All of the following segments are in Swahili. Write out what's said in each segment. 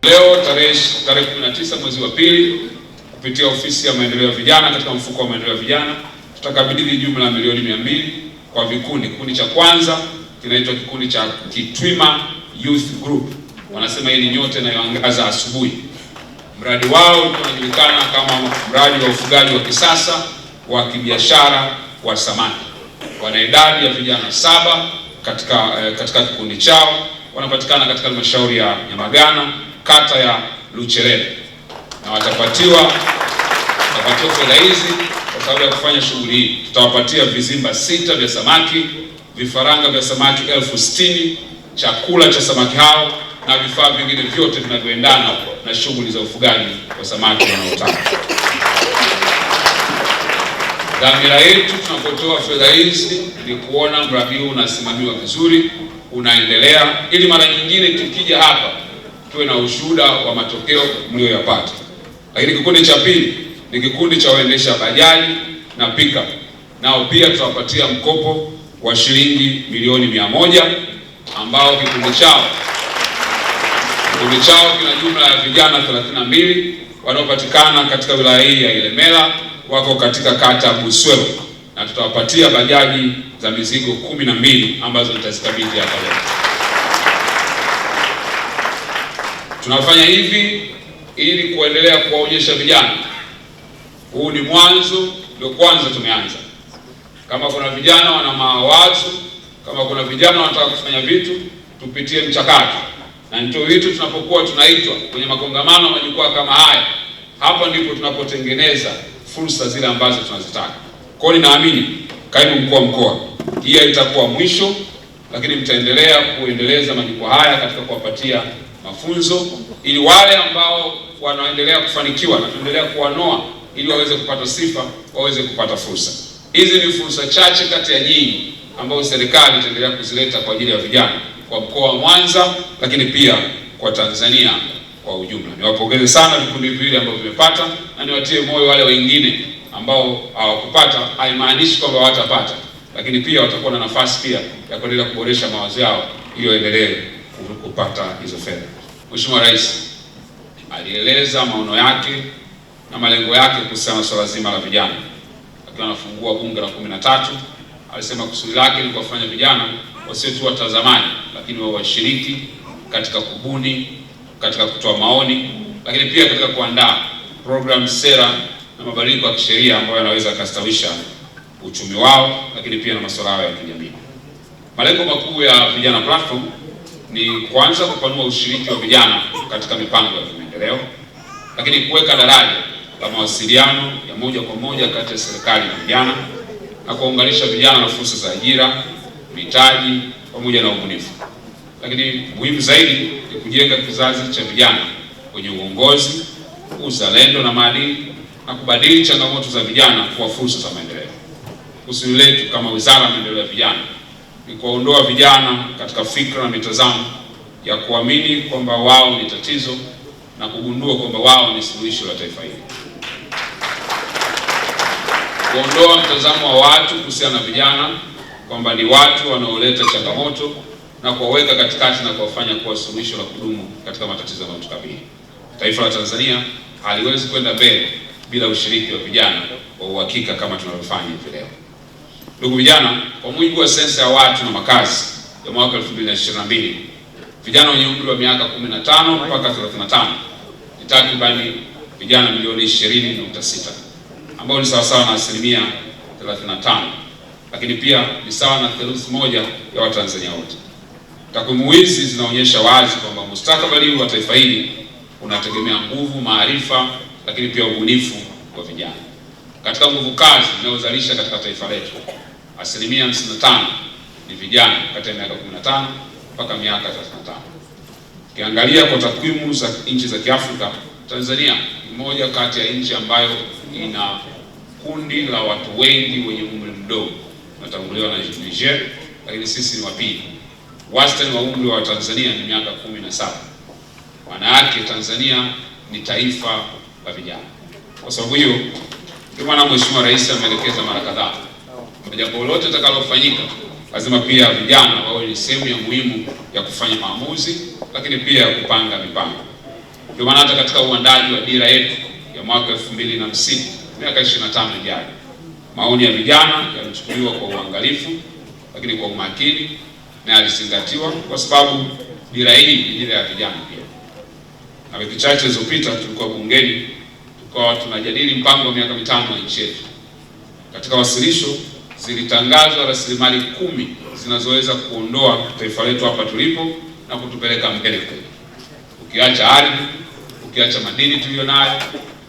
Leo tarehe 19 mwezi wa pili, kupitia ofisi ya maendeleo ya vijana katika mfuko wa maendeleo ya vijana, tutakabidhi jumla ya milioni 200 kwa vikundi. Kikundi cha kwanza kinaitwa kikundi cha Kitwima Youth Group. Wanasema hii ni nyota inayoangaza asubuhi. Mradi wao unajulikana kama mradi wa ufugaji wa kisasa wa kibiashara wa samaki. Wana idadi ya vijana 7 katika kikundi chao. Wanapatikana katika halmashauri ya Nyamagana, kata ya Luchelele, na watapatiwa fedha hizi kwa sababu ya kufanya shughuli hii. Tutawapatia vizimba 6 vya samaki, vifaranga vya samaki 60,000, chakula cha samaki hao na vifaa vingine vyote vinavyoendana na shughuli za ufugaji wa samaki wanaotaka. Dhamira yetu tunapotoa fedha hizi ni kuona mradi huu unasimamiwa vizuri, unaendelea, ili mara nyingine tukija hapa tuwe na ushuhuda wa matokeo mlioyapata. Lakini kikundi cha pili ni kikundi cha waendesha bajaji na pickup. Nao pia tutawapatia mkopo wa shilingi milioni 100, ambao kikundi chao kina jumla ya vijana 32 wanaopatikana katika wilaya hii ya Ilemela, wako katika kata Buswelo, na tutawapatia bajaji za mizigo 12 ambazo nitazikabidhi hapa leo. Tunafanya hivi ili kuendelea kuwaonyesha vijana huu ni mwanzo, ndio kwanza tumeanza. Kama kuna vijana wana mawazo, kama kuna vijana wanataka kufanya vitu, tupitie mchakato. Na ndio vitu tunapokuwa tunaitwa kwenye makongamano na majukwaa kama haya, hapa ndipo tunapotengeneza fursa zile ambazo tunazitaka. Kwa hiyo ninaamini kaimu mkuu wa mkoa, hii itakuwa mwisho, lakini mtaendelea kuendeleza majukwaa haya katika kuwapatia mafunzo, ili wale ambao wanaendelea kufanikiwa na tuendelea kuwanoa ili waweze kupata sifa, waweze kupata fursa. Hizi ni fursa chache kati ya nyingi ambazo serikali itaendelea kuzileta kwa ajili ya vijana kwa mkoa wa Mwanza, lakini pia kwa Tanzania kwa ujumla. Niwapongeze sana vikundi hivi ambavyo vimepata, na niwatie moyo wale wengine ambao hawakupata. Haimaanishi kwamba hawatapata, lakini pia watakuwa na nafasi pia ya kuendelea kuboresha mawazo yao ili waendelee kupata hizo fedha. Mheshimiwa Rais alieleza maono yake na malengo yake kuhusiana na swala zima la vijana. Akiwa anafungua bunge la 13, alisema kusudi lake ni kuwafanya vijana wasio tu watazamaji, lakini wao washiriki katika kubuni, katika kutoa maoni, lakini pia katika kuandaa program, sera na mabadiliko ya kisheria ambayo yanaweza kustawisha uchumi wao, lakini pia na masuala ya kijamii. Malengo makuu ya Vijana Platform ni kwanza kupanua ushiriki wa vijana katika mipango ya maendeleo, lakini kuweka daraja la mawasiliano ya moja kwa moja kati ya serikali na vijana, na kuunganisha vijana na fursa za ajira, mitaji pamoja na ubunifu. Lakini muhimu zaidi ni kujenga kizazi cha vijana kwenye uongozi, uzalendo na maadili, na kubadili changamoto za vijana kuwa fursa za maendeleo. Kusudi letu kama Wizara ya Maendeleo ya Vijana ni kuondoa vijana katika fikra na mitazamo ya kuamini kwamba wao ni tatizo na kugundua kwamba wao ni suluhisho la taifa hili. Kuondoa mtazamo wa watu kuhusiana na vijana kwamba ni watu wanaoleta changamoto, na kuwaweka katikati na kuwafanya kuwa suluhisho la kudumu katika matatizo yanayotukabili. Taifa la Tanzania haliwezi kwenda mbele bila ushiriki wa vijana wa uhakika kama tunavyofanya hivi leo. Ndugu vijana, kwa mujibu wa sensa ya watu na makazi ya mwaka 2022, vijana wenye umri wa miaka 15 mpaka 35 ni takribani vijana milioni 20.6, ambao ni sawasawa na asilimia 35, lakini pia ni sawa na theluthi moja ya Watanzania wote. Takwimu hizi zinaonyesha wazi kwamba mustakabali wa taifa hili unategemea nguvu, maarifa, lakini pia ubunifu wa vijana. Katika nguvu kazi inayozalisha katika taifa letu, asilimia 55 ni vijana kati ya miaka 15 mpaka miaka 35. Ukiangalia kwa takwimu za nchi za Kiafrika, Tanzania ni moja kati ya nchi ambayo ina kundi la watu wengi wenye umri mdogo. Tunatanguliwa na Niger, lakini sisi ni wa pili. Wastani wa umri wa Tanzania ni miaka 17. Maana yake Tanzania ni taifa la vijana. Kwa sababu hiyo, ndio maana Mheshimiwa Rais ameelekeza mara kadhaa, jambo lolote litakalofanyika lazima pia vijana wawe ni sehemu ya muhimu ya kufanya maamuzi, lakini pia kupanga mipango. Ndio maana hata katika uandaji wa dira yetu ya mwaka 2050, miaka 25 ijayo, maoni ya vijana yalichukuliwa kwa uangalifu, lakini kwa umakini na yalizingatiwa, kwa sababu dira hii ni dira ya vijana pia. Na wiki chache zilizopita tulikuwa bungeni, tukawa tunajadili mpango wa miaka 5 wa nchi yetu. Katika wasilisho zilitangazwa rasilimali 10 zinazoweza kuondoa taifa letu hapa tulipo na kutupeleka mbele kweli. Ukiacha ardhi, ukiacha madini tuliyonayo,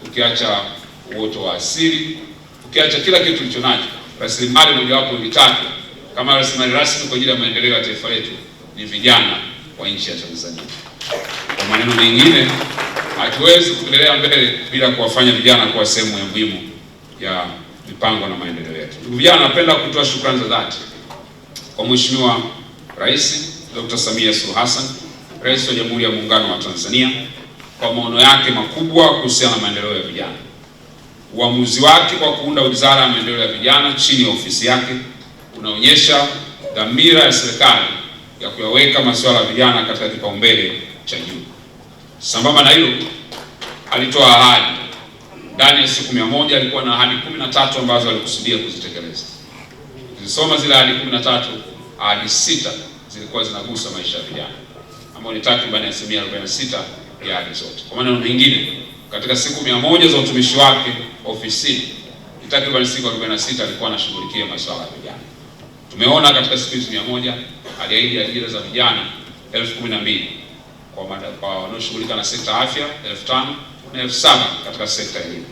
ukiacha uoto wa asili, ukiacha kila kitu tulichonacho, rasilimali mojawapo vitatu kama rasilimali rasmi kwa ajili ya maendeleo ya taifa letu ni vijana wa nchi ya Tanzania. Kwa maneno mengine, hatuwezi kuendelea mbele bila kuwafanya vijana kuwa sehemu ya muhimu ya mipango na maendeleo yetu. Ndugu vijana, napenda kutoa shukrani za dhati kwa Mheshimiwa Rais Dr. Samia Suluhu Hassan, Rais wa Jamhuri ya Muungano wa Tanzania, kwa maono yake makubwa kuhusiana na maendeleo ya vijana. Uamuzi wake kwa kuunda Wizara ya Maendeleo ya Vijana chini ya ofisi yake unaonyesha dhamira ya serikali ya kuyaweka masuala ya vijana katika kipaumbele cha juu. Sambamba na hilo, alitoa ahadi. Ndani ya siku 100 alikuwa na ahadi 13 ambazo alikusudia kuzitekeleza. Ukisoma zile ahadi 13, ahadi 6 zilikuwa zinagusa maisha ya vijana, ambao ni takriban asilimia 46 ya ahadi zote. Kwa maneno mengine, katika siku 100 za utumishi wake ofisini, takriban siku 46 alikuwa anashughulikia masuala ya vijana. Tumeona katika siku hizo 100 aliahidi ajira za vijana 12,000 kwa wanaoshughulika na sekta afya 5,000 na 7,000 katika sekta ya elimu.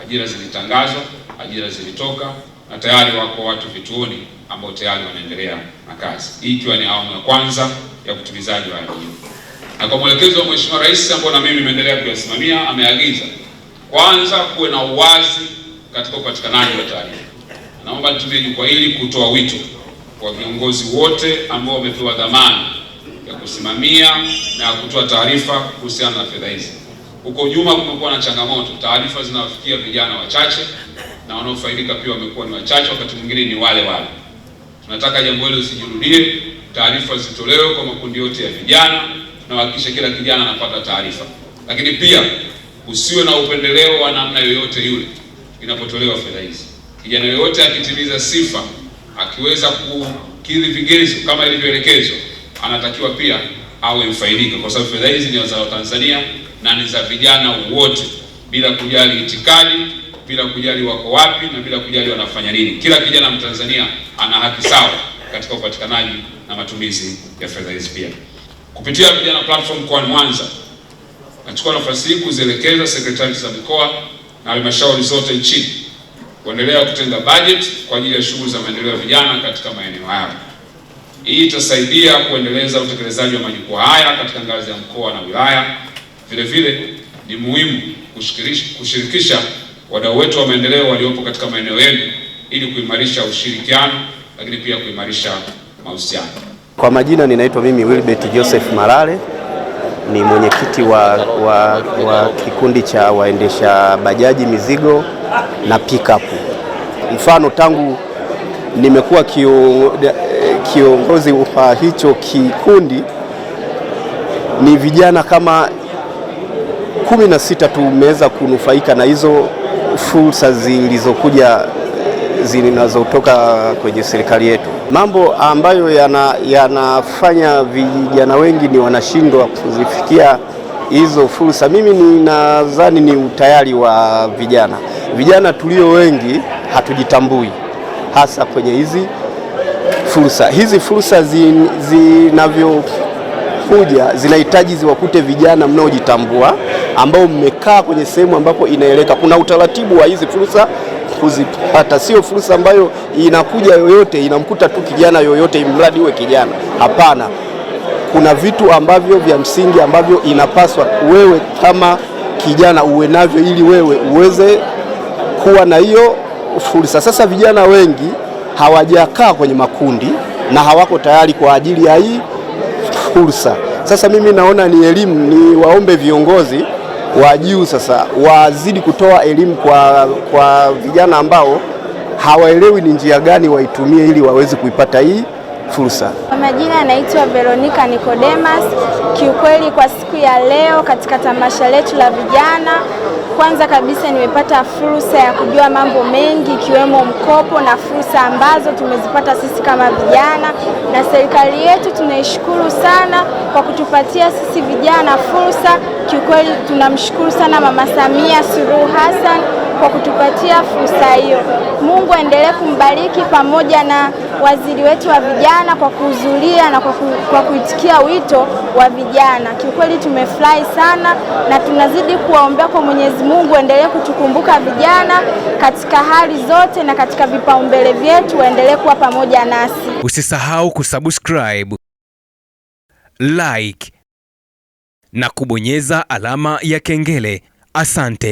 Ajira zilitangazwa, ajira zilitoka, na tayari wako watu vituoni ambao tayari wanaendelea na kazi. Hii ikiwa ni awamu ya kwanza ya utimizaji wa ajira. Na kwa mwelekezo wa Mheshimiwa Rais ambao na mimi nimeendelea kuyasimamia, ameagiza kwanza kuwe na uwazi katika upatikanaji wa taarifa. Naomba nitumie jukwaa hili kutoa wito kwa viongozi wote ambao wamepewa dhamana ya kusimamia na kutoa taarifa kuhusiana na fedha hizi. Huko nyuma kumekuwa na changamoto, taarifa zinawafikia vijana wachache na wanaofaidika pia wamekuwa ni wachache, wakati mwingine ni wale. Tunataka jambo hilo lisijirudie, taarifa zitolewe kwa makundi yote ya vijana na hakikisha kila kijana anapata taarifa. Lakini pia usiwe na upendeleo wa namna yoyote yule inapotolewa fedha hizi. Kijana yoyote akitimiza sifa, akiweza kukidhi vigezo kama ilivyoelekezwa, anatakiwa pia awe mfaidika, kwa sababu fedha hizi ni za Tanzania na ni za vijana wote, bila kujali itikadi, bila kujali wako wapi, na bila kujali wanafanya nini. Kila kijana Mtanzania ana haki sawa katika upatikanaji na matumizi ya fedha hizi. Pia kupitia Vijana Platform mkoani Mwanza, nachukua nafasi hii kuzielekeza sekretarieti za mikoa na halmashauri zote nchini kuendelea kutenga budget kwa ajili ya shughuli za maendeleo ya vijana katika maeneo haya. Hii itasaidia kuendeleza utekelezaji wa majukumu haya katika ngazi ya mkoa na wilaya. Vile vile ni muhimu kushirikisha wadau wetu wa maendeleo waliopo katika maeneo yenu ili kuimarisha ushirikiano, lakini pia kuimarisha mahusiano. Kwa majina ninaitwa mimi Wilbert Joseph Malale, ni mwenyekiti wa kikundi cha waendesha bajaji mizigo na pickup. Mfano, tangu nimekuwa kiongozi wa hicho kikundi, ni vijana kama 16 tumeweza kunufaika na hizo fursa zinazotoka kwenye serikali yetu. Mambo ambayo yanafanya vijana wengi ni wanashindwa kuzifikia hizo fursa, mimi ninadhani ni utayari wa vijana. Vijana tulio wengi hatujitambui hasa kwenye hizi fursa. Hizi fursa zinavyokuja zinahitaji ziwakute vijana mnaojitambua, ambao mmekaa kwenye sehemu ambapo inaeleka. Kuna utaratibu wa hizi fursa kuzipata, sio fursa ambayo inakuja yoyote inamkuta tu kijana yoyote mradi uwe kijana. Hapana, kuna vitu ambavyo vya msingi ambavyo inapaswa wewe kama kijana uwe navyo ili wewe uweze kuwa na hiyo fursa. Sasa vijana wengi hawajakaa kwenye makundi na hawako tayari kwa ajili ya hii fursa. Sasa mimi naona ni elimu, ni waombe viongozi wa juu sasa wazidi kutoa elimu kwa vijana ambao hawaelewi ni njia gani waitumie ili waweze kuipata hii fursa. Kwa majina anaitwa Veronica Nicodemus. Kiukweli kwa siku ya leo katika tamasha letu la vijana, kwanza kabisa nimepata fursa ya kujua mambo mengi ikiwemo mkopo na fursa ambazo tumezipata sisi kama vijana, na serikali yetu tunaishukuru sana kwa kutupatia sisi vijana fursa. Kiukweli tunamshukuru sana Mama Samia Suluhu Hassan kwa kutupatia fursa hiyo. Mungu aendelee kumbariki pamoja na waziri wetu wa vijana kwa kuhudhuria na kwa kuitikia wito wa vijana. Kiukweli tumefurahi sana na tunazidi kuwaombea kwa Mwenyezi Mungu endelee kutukumbuka vijana katika hali zote na katika vipaumbele vyetu, waendelee kuwa pamoja nasi. Usisahau kusubscribe, like na kubonyeza alama ya kengele. Asante.